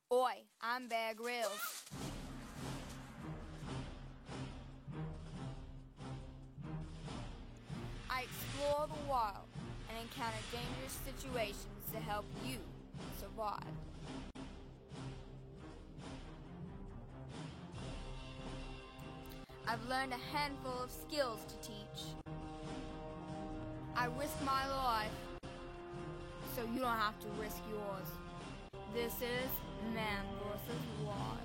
Oi, I'm Bear Grylls. I explore the wild and encounter dangerous situations to help you survive. I've learned a handful of skills to teach. I risk my life so you don't have to risk yours. This is Man vs. Wild.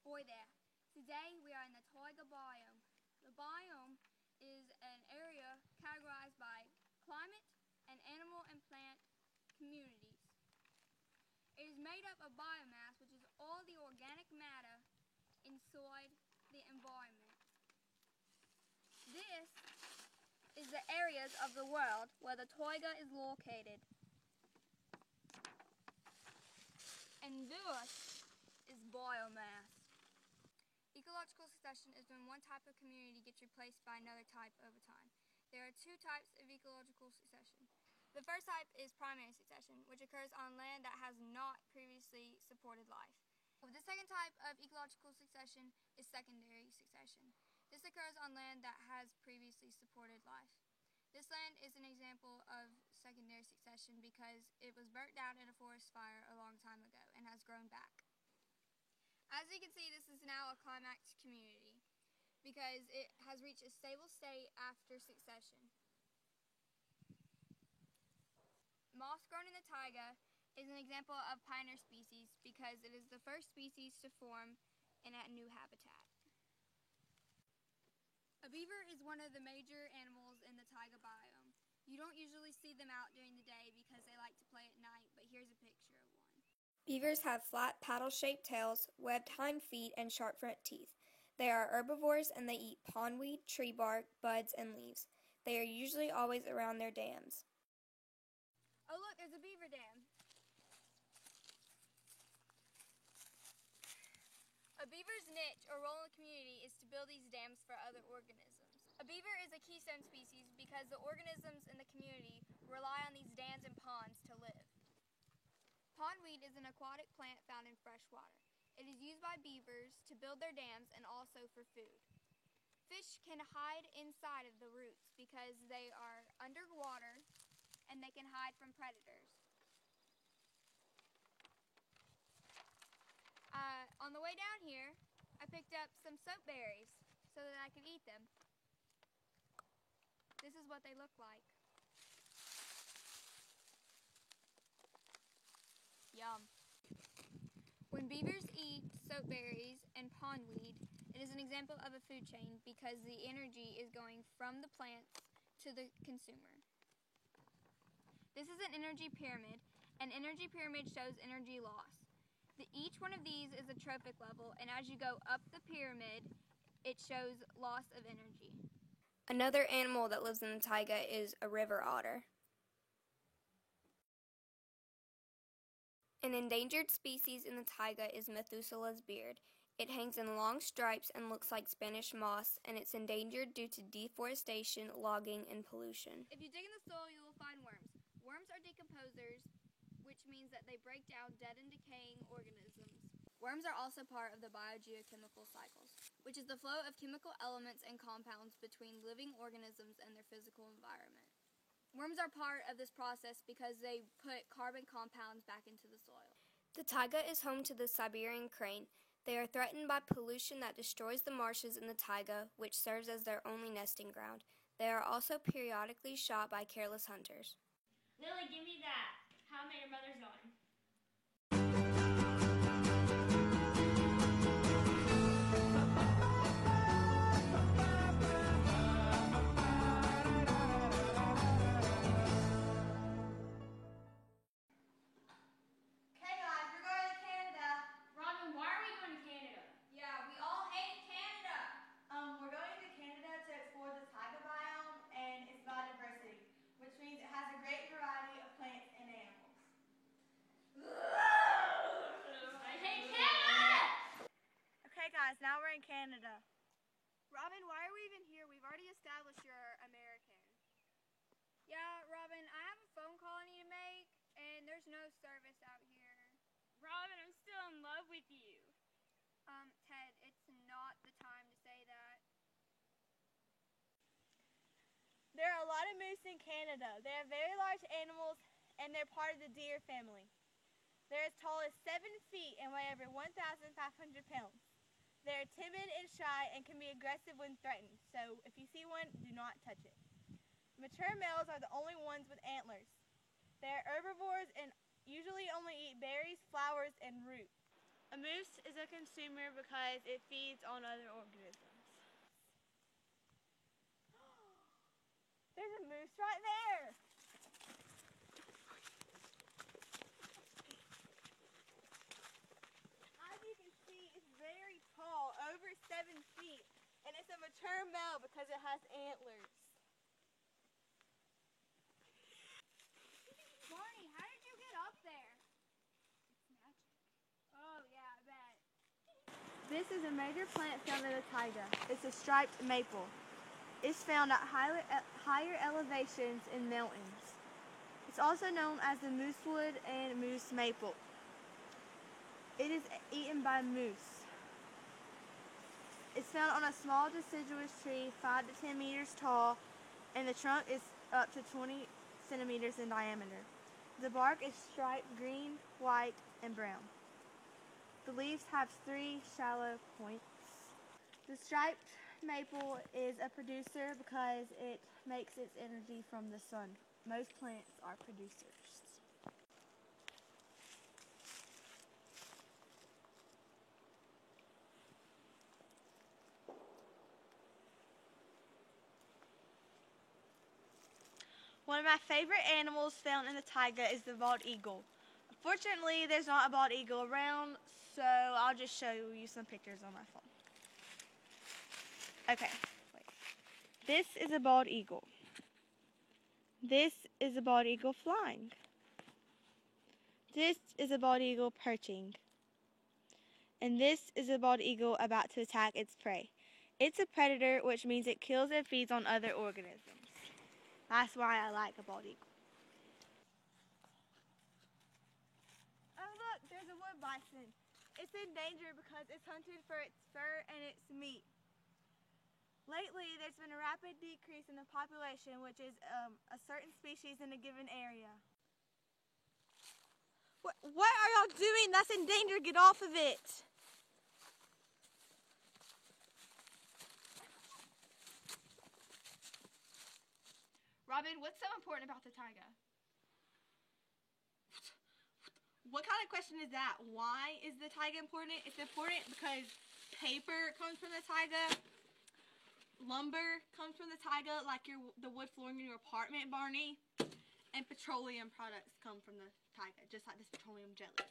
Boy there. Today we are in the taiga biome. The biome is an area categorized by climate and animal and plant communities. It is made up of biomass, which is all the organic matter inside the environment. This is the areas of the world where the taiga is located. And this is biomass. Ecological succession is when one type of community gets replaced by another type over time. There are two types of ecological succession. The first type is primary succession, which occurs on land that has not previously supported life. The second type of ecological succession is secondary succession. This occurs on land that has previously supported life. This land is an example of secondary succession because it was burnt down in a forest fire a long time ago and has grown back. As you can see, this is now a climaxed community because it has reached a stable state after succession. Moss grown in the taiga is an example of pioneer species because it is the first species to form in a new habitat. A beaver is one of the major animals in the taiga biome. You don't usually see them out during the day because they like to play at night, but here's a picture of one. Beavers have flat paddle-shaped tails, webbed hind feet, and sharp front teeth. They are herbivores and they eat pondweed, tree bark, buds, and leaves. They are usually always around their dams. Oh look, there's a beaver dam. A beaver's niche or role in the community is to build these dams for other organisms. A beaver is a keystone species because the organisms in the community rely on these dams and ponds to live. Pondweed is an aquatic plant found in fresh water. It is used by beavers to build their dams and also for food. Fish can hide inside of the roots because they are underwater and they can hide from predators. On the way down here, I picked up some soap berries so that I could eat them. This is what they look like. Yum. When beavers eat soap berries and pondweed, it is an example of a food chain because the energy is going from the plants to the consumer. This is an energy pyramid. An energy pyramid shows energy loss. Each one of these is a trophic level, and as you go up the pyramid, it shows loss of energy. Another animal that lives in the taiga is a river otter. An endangered species in the taiga is Methuselah's beard. It hangs in long stripes and looks like Spanish moss, and it's endangered due to deforestation, logging, and pollution. If you dig in the soil, you will find worms. Worms are decomposers, which means that they break down dead and decaying organisms. Worms are also part of the biogeochemical cycles, which is the flow of chemical elements and compounds between living organisms and their physical environment. Worms are part of this process because they put carbon compounds back into the soil. The taiga is home to the Siberian crane. They are threatened by pollution that destroys the marshes in the taiga, which serves as their only nesting ground. They are also periodically shot by careless hunters. Lily, give me that. How I Met Your Mother's on. Okay guys, we're going to Canada. Robin, why are we going to Canada? Yeah, we all hate Canada. We're going to Canada to explore the taiga biome and its biodiversity, which means it has a great variety of plants and animals. I hate Canada! Okay guys, now we're in Canada. Robin, why are we even here? We've already established you're American. Yeah, Robin, I have a phone call I need no service out here. Robin, I'm still in love with you. Ted, it's not the time to say that. There are a lot of moose in Canada. They are very large animals, and they're part of the deer family. They're as tall as 7 feet and weigh over 1,500 pounds. They are timid and shy and can be aggressive when threatened, so if you see one, do not touch it. Mature males are the only ones with antlers. They are herbivores and usually only eat berries, flowers, and roots. A moose is a consumer because it feeds on other organisms. There's a moose right there. As you can see, it's very tall, over 7 feet, and it's a mature male because it has antlers. Barney, how did you get up there? It's magic. Oh, yeah, I bet. This is a major plant found in the taiga. It's a striped maple. It's found at higher elevations in mountains. It's also known as the moosewood and moose maple. It is eaten by moose. It's found on a small deciduous tree, 5 to 10 meters tall, and the trunk is up to 20 centimeters in diameter. The bark is striped green, white, and brown. The leaves have 3 shallow points. The striped maple is a producer because it makes its energy from the sun. Most plants are producers. One of my favorite animals found in the taiga is the bald eagle. Unfortunately, there's not a bald eagle around, so I'll just show you some pictures on my phone. Okay, wait. This is a bald eagle. This is a bald eagle flying. This is a bald eagle perching. And this is a bald eagle about to attack its prey. It's a predator, which means it kills and feeds on other organisms. That's why I like a bald eagle. Oh look, there's a wood bison. It's in danger because it's hunted for its fur and its meat. Lately, there's been a rapid decrease in the population, which is a certain species in a given area. What are y'all doing? That's in danger. Get off of it. Robin, what's so important about the taiga? What kind of question is that? Why is the taiga important? It's important because paper comes from the taiga. Lumber comes from the taiga, like the wood flooring in your apartment, Barney. And petroleum products come from the taiga, just like this petroleum jelly.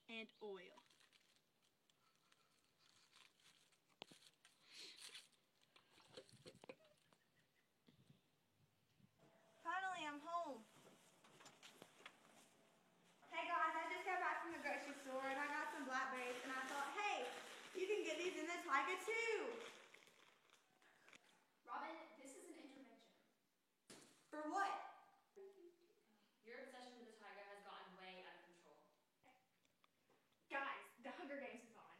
And oil. Finally, I'm home. Hey guys, I just got back from the grocery store and I got some blackberries and I thought, hey, you can get these in the taiga too. Robin, this is an intervention. For what? Your obsession with the taiga has gotten way out of control. Guys, the Hunger Games is on.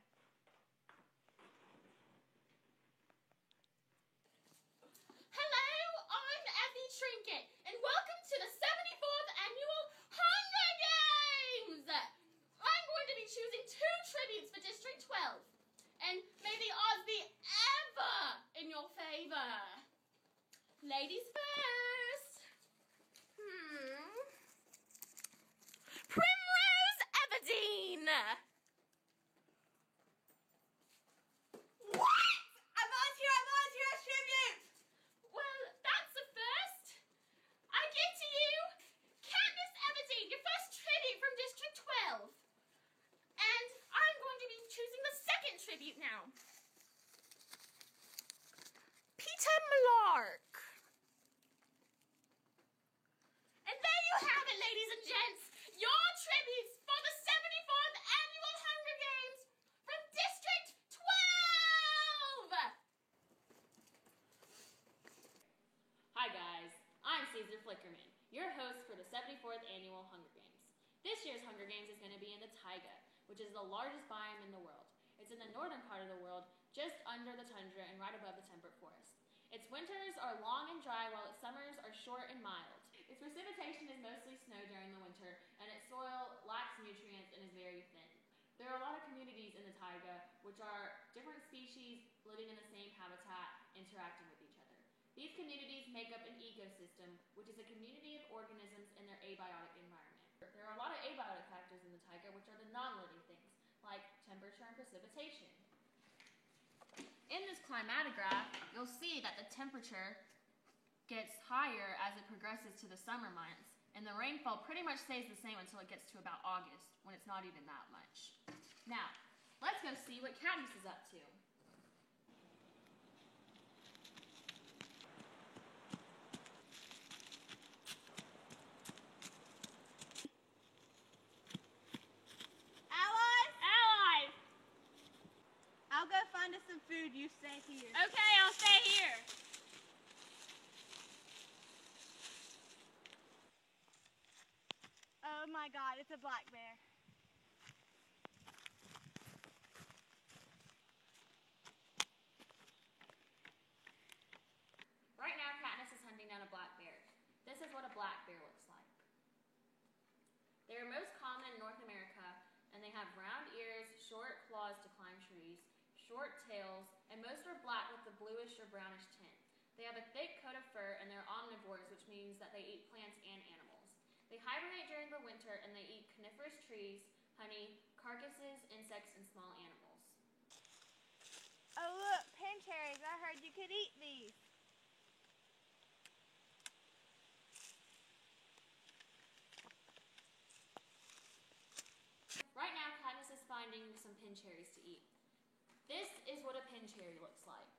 Hello, I'm Effie Trinket, and welcome to the 74th Annual Hunger Games! I'm going to be choosing 2 tributes for District 12, and may the odds be ever in your favor. Ladies first. Primrose Everdeen! What? I volunteer as tribute! Well, that's a first. I give to you Katniss Everdeen, your first tribute from District 12. And I'm going to be choosing the second tribute now. Peter Malark. And there you have it, ladies and gents. Your tributes for the 74th Annual Hunger Games from District 12! Hi guys, I'm Caesar Flickerman, your host for the 74th Annual Hunger Games. This year's Hunger Games is going to be in the taiga, which is the largest biome in the world. It's in the northern part of the world, just under the tundra and right above the temperate forest. Its winters are long and dry, while its summers are short and mild. Its precipitation is mostly snow during the winter, and its soil lacks nutrients and is very thin. There are a lot of communities in the taiga, which are different species living in the same habitat, interacting with each other. These communities make up an ecosystem, which is a community of organisms in their abiotic environment. There are a lot of abiotic factors in the taiga, which are the non-living things, like temperature and precipitation. In this climatograph, you'll see that the temperature gets higher as it progresses to the summer months, and the rainfall pretty much stays the same until it gets to about August, when it's not even that much. Now, let's go see what Katniss is up to. Allies! I'll go find us some food. You stay here. Okay, I'll stay here. Oh my God, it's a black bear. Right now, Katniss is hunting down a black bear. This is what a black bear looks like. They are most common in North America, and they have round ears, short claws to climb trees, short tails, and most are black with a bluish or brownish tint. They have a thick coat of fur, and they're omnivores, which means that they eat plants and animals. They hibernate during the winter, and they eat coniferous trees, honey, carcasses, insects, and small animals. Oh look, pin cherries. I heard you could eat these. Right now, Katniss is finding some pin cherries to eat. This is what a pin cherry looks like.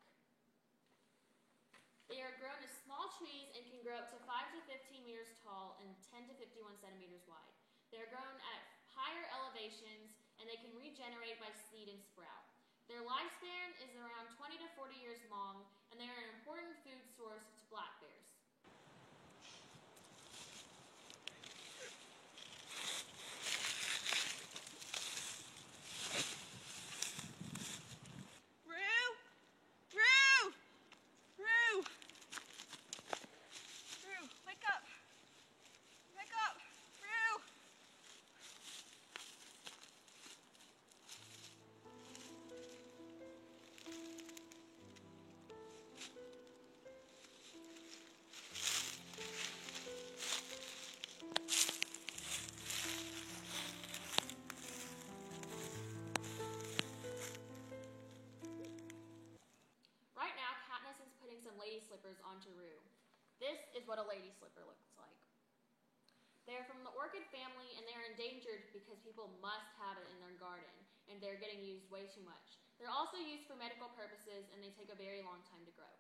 They are grown as small trees and can grow up to 5 to 15 meters tall and 10 to 51 centimeters wide. They are grown at higher elevations, and they can regenerate by seed and sprout. Their lifespan is around 20 to 40 years long, and they are an important food source to black bears. Lady slippers onto Rue. This is what a lady slipper looks like. They're from the orchid family, and they're endangered because people must have it in their garden, and they're getting used way too much. They're also used for medical purposes, and they take a very long time to grow.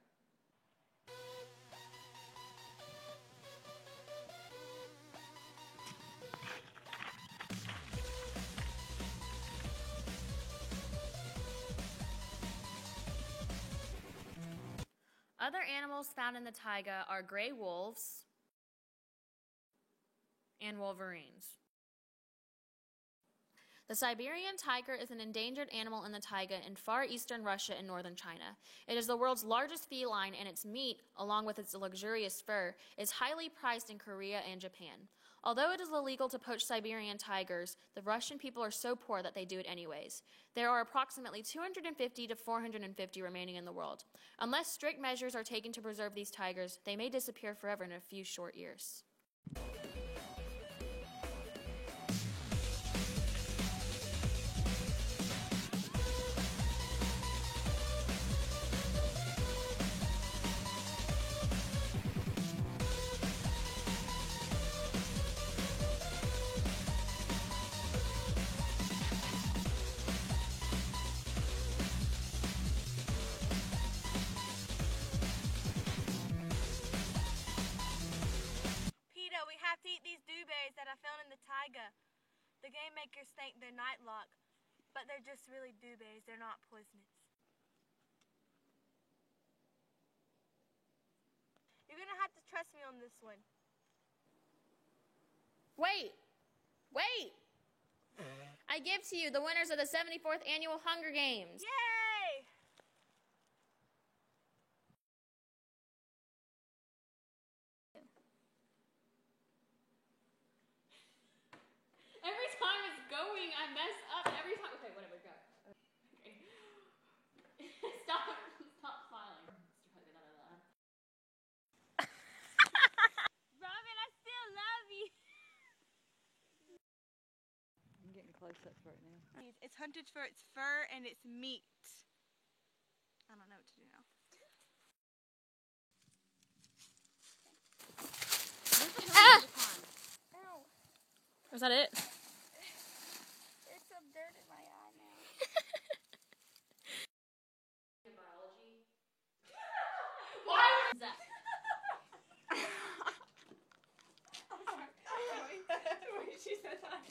Other animals found in the taiga are gray wolves and wolverines. The Siberian tiger is an endangered animal in the taiga in far eastern Russia and northern China. It is the world's largest feline, and its meat, along with its luxurious fur, is highly prized in Korea and Japan. Although it is illegal to poach Siberian tigers, the Russian people are so poor that they do it anyways. There are approximately 250 to 450 remaining in the world. Unless strict measures are taken to preserve these tigers, they may disappear forever in a few short years. That I found in the taiga. The game makers think they're nightlock, but they're just really dewberries. They're not poisonous. You're gonna have to trust me on this one. Wait! Wait! I give to you the winners of the 74th Annual Hunger Games. Yay! Every time it's going, I mess up every time. Okay, whatever, go. Okay. Stop smiling. Robin, I still love you. I'm getting close-ups right now. It's hunted for its fur and its meat. I don't know what to do now. Ow. Was that it? There's some dirt in my eye now. Biology. Why was that? Wait, she said that.